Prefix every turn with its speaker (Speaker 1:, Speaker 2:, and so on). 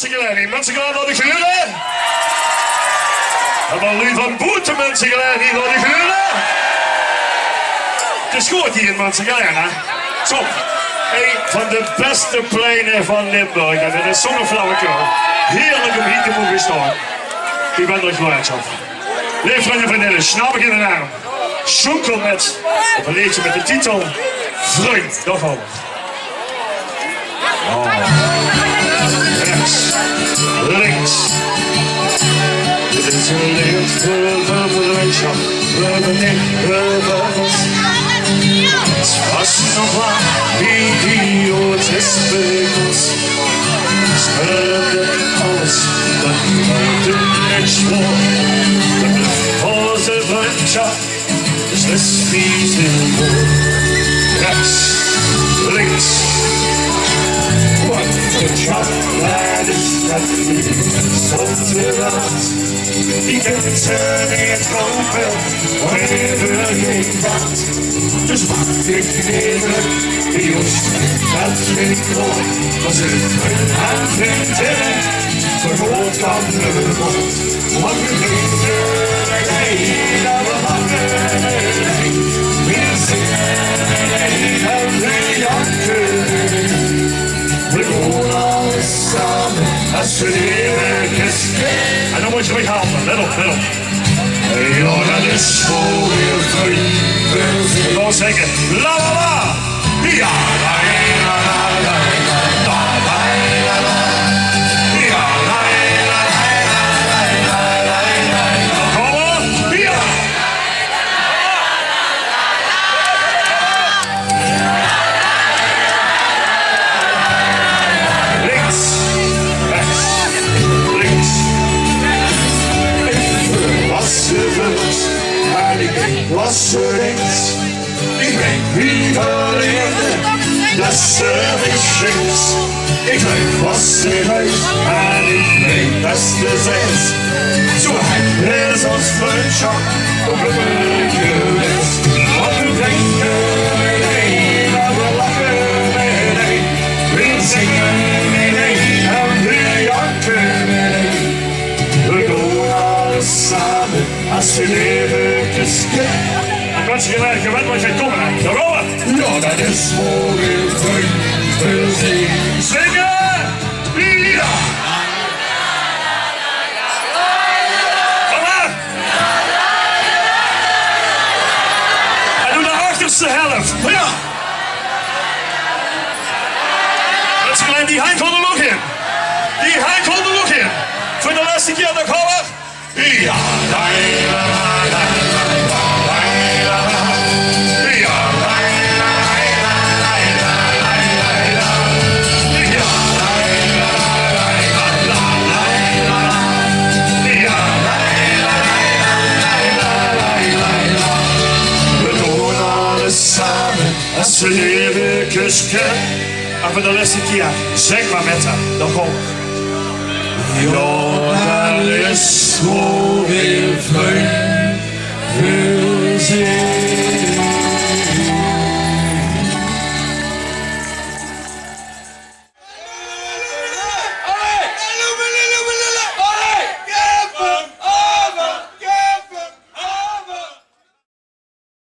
Speaker 1: Munstergelaen. Munstergelaen door de geuren. En dan nu van Boetezitting hier door de geuren. Het is goed hier in Munstergelaen, hè? Zo. Een van de beste pleinen van Limburg. En dat is zonder flauwekul. Heerlijk om hier te mogen staan. Ik ben er geluid op. Leef van je vriendinnen, snel beginnen naar Jonk met een liedje met de titel Vriend. Nog over. Oh. Rechts, links. Dit is een licht van vriendschap. We het was nog maar idiotisme. Schreeuwde alles dat buiten niks voor. Onze vriendschap is de spiegel voor. Rechts, links. Wat vriendschap, dat is dat zonder laat. Ik heb het niet gelopen, wanneer je gaat. Dus wacht ik even, Jos, dat vind ik mooi. Was het een aan vriendinnen, verhoord van de mond. Wat een vrienden, nee, dat we lachen, nee. We zingen, nee, en we janken. We doen alles samen, als we eerlijk zijn. En dan moet je me helpen, let op, let op. Ja, dat is voor weer vrienden. Gewoon zeggen, la la la. Ja, la la la la la la la la. Ja, la la la la la la. Kom op, ja. Links, rechts, links. Was er vult, en ik was er links. Ik ben wie verleerde, dat service links. Ik ben was er huis, en ik ben beste zins. Zo hij is ons vriendschap, op een gewenst. Wat we denken, nee, dat we lachen, nee. We zingen, nee, en we janken, nee. We doen alles samen, als we leven geschikt. Munstergeleen, je weet wat jij komt, hè? Daar gaan we! Ja, dat is voor je vrienden zingen. Zingen! Ja! Kom maar! En doe de achterste helft. Ja! Munstergeleen, die Hein komt er nog in. Die Hein komt er nog in. Voor de laatste keer, dan gaan we. Ja! Als we leven kusken. En voor de laatste keer, zeg maar met haar, dan kom. Ja, dat is goed.